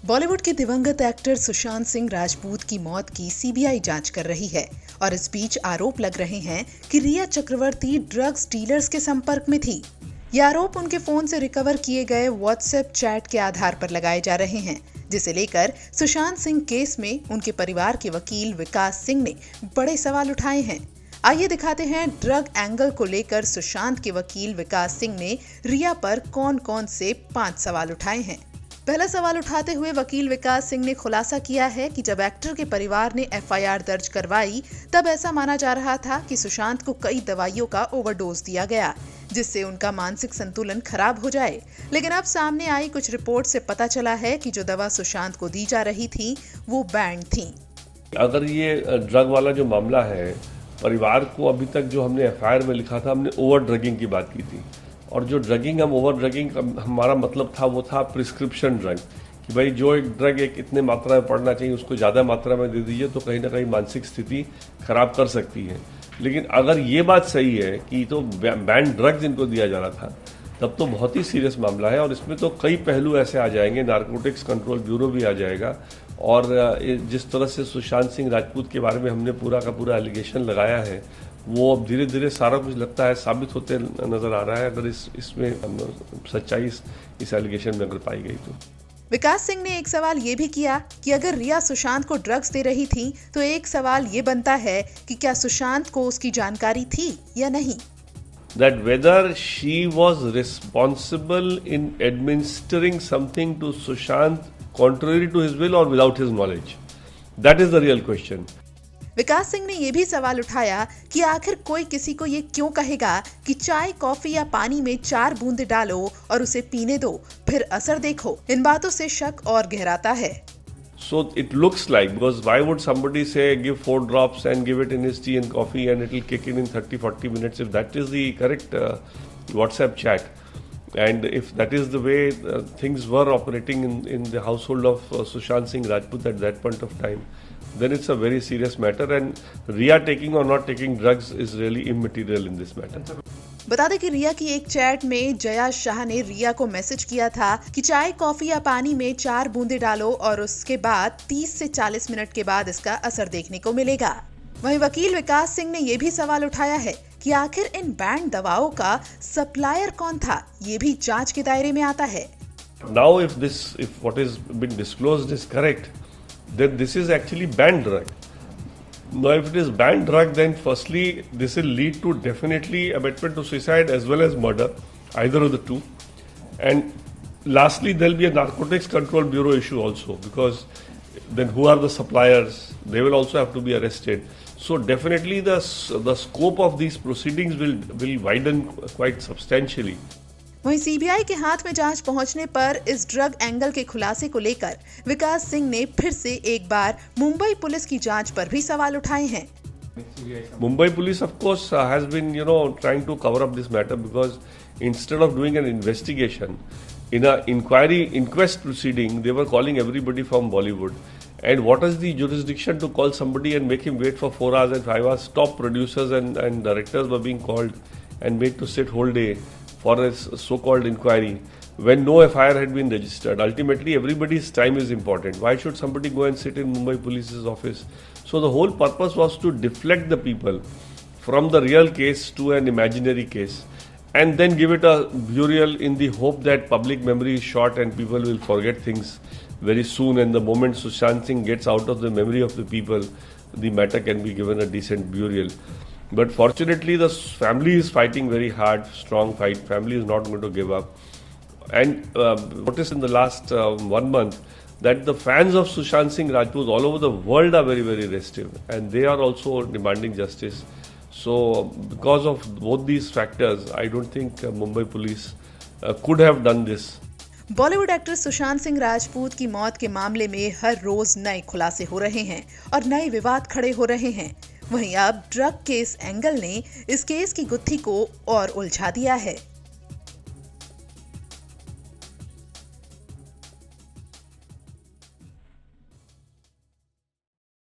बॉलीवुड के दिवंगत एक्टर सुशांत सिंह राजपूत की मौत की सीबीआई जांच कर रही है और इस बीच आरोप लग रहे हैं कि रिया चक्रवर्ती ड्रग्स डीलर्स के संपर्क में थी। ये आरोप उनके फोन से रिकवर किए गए व्हाट्सएप चैट के आधार पर लगाए जा रहे हैं, जिसे लेकर सुशांत सिंह केस में उनके परिवार के वकील विकास सिंह ने बड़े सवाल उठाए हैं। आइए दिखाते हैं ड्रग एंगल को लेकर सुशांत के वकील विकास सिंह ने रिया पर कौन कौन से 5 सवाल उठाए हैं। पहला सवाल उठाते हुए वकील विकास सिंह ने खुलासा किया है कि जब एक्टर के परिवार ने एफआईआर दर्ज करवाई तब ऐसा माना जा रहा था कि सुशांत को कई दवाइयों का ओवरडोज दिया गया, जिससे उनका मानसिक संतुलन खराब हो जाए। लेकिन अब सामने आई कुछ रिपोर्ट से पता चला है कि जो दवा सुशांत को दी जा रही थी वो बैंड थी। अगर ये ड्रग वाला जो मामला है, परिवार को अभी तक जो हमने एफआईआर में लिखा था, हमने ओवर ड्रगिंग की बात की थी। और जो ड्रगिंग ओवर ड्रगिंग हमारा मतलब था वो था प्रिस्क्रिप्शन ड्रग, कि भाई जो एक ड्रग एक इतने मात्रा में पड़ना चाहिए उसको ज़्यादा मात्रा में दे दीजिए तो कहीं ना कहीं मानसिक स्थिति खराब कर सकती है। लेकिन अगर ये बात सही है कि तो बैंड ड्रग्स इनको दिया जा रहा था, तब तो बहुत ही सीरियस मामला है और इसमें तो कई पहलू ऐसे आ जाएंगे। नारकोटिक्स कंट्रोल ब्यूरो भी आ जाएगा और जिस तरह से सुशांत सिंह राजपूत के बारे में हमने पूरा का पूरा एलिगेशन लगाया है, वो अब धीरे धीरे सारा कुछ लगता है साबित होते नजर आ रहा है, अगर इसमें सच्चाई इस एलिगेशन में अगर पाई गई तो। विकास सिंह ने एक सवाल ये भी किया कि अगर रिया सुशांत को ड्रग्स दे रही थी तो एक सवाल ये बनता है कि क्या सुशांत को उसकी जानकारी थी या नहीं। That whether she was responsible in administering something to Sushant contrary to his will or without his knowledge. That is the real question. विकास सिंह ने यह भी सवाल उठाया कि आखिर कोई किसी को ये क्यों कहेगा कि चाय, कॉफी या पानी में 4 बूंदे डालो और उसे पीने दो, फिर असर देखो। इन बातों से शक और गहराता है। So it looks like, because why would somebody say give 4 drops and give it in his tea and coffee and it will kick in 30-40 minutes if that is the correct WhatsApp chat, and if that is the way things were operating in the household of Sushant Singh Rajput at that point of time, then it's a very serious matter, and Riya taking or not taking drugs is really immaterial in this matter. बता दें कि रिया की एक chat में जया शाह ने रिया को message किया था कि चाय, कॉफी या पानी में 4 बूंदे डालो और उसके बाद 30 से 40 मिनट के बाद इसका असर देखने को मिलेगा। वहीं वकील विकास सिंह ने यह भी सवाल उठाया है कि आखिर इन बैंड दवाओं का सप्लायर कौन था, ये भी जांच के दायरे में आता है। Now if what is been disclosed is correct, then this is actually banned drug. Now, if it is banned drug, then firstly, this will lead to definitely abetment to suicide as well as murder, either of the two. And lastly, there will be a narcotics control bureau issue also, because then who are the suppliers? They will also have to be arrested. So definitely the scope of these proceedings will widen quite substantially. वहीं CBI के हाथ में जांच पहुंचने पर इस drug angle के खुलासे को लेकर विकास सिंह ने फिर से एक बार मुंबई पुलिस की जांच पर भी सवाल उठाए हैं। Mumbai police, of course, has been, trying to cover up this matter, because instead of doing an investigation in a inquest proceeding, they were calling everybody from Bollywood. And what is the jurisdiction to call somebody and make him wait for 4 hours and 5 hours? Top producers and directors were being called and made to sit whole day for a so-called inquiry when no FIR had been registered. Ultimately, everybody's time is important. Why should somebody go and sit in Mumbai Police's office? So the whole purpose was to deflect the people from the real case to an imaginary case, and then give it a burial in the hope that public memory is short and people will forget things very soon, and the moment Sushant Singh gets out of the memory of the people, the matter can be given a decent burial. But fortunately, the family is fighting very hard, strong fight. Family is not going to give up. And notice in the last 1 month that the fans of Sushant Singh Rajput all over the world are very, very restive, and they are also demanding justice. So because of both these factors, I don't think Mumbai police could have done this. Bollywood actor Sushant Singh Rajput की मौत के मामले में हर रोज नए खुलासे हो रहे हैं और नए विवाद खड़े हो रहे हैं। वहीं अब ड्रग केस एंगल ने इस केस की गुत्थी को और उलझा दिया है।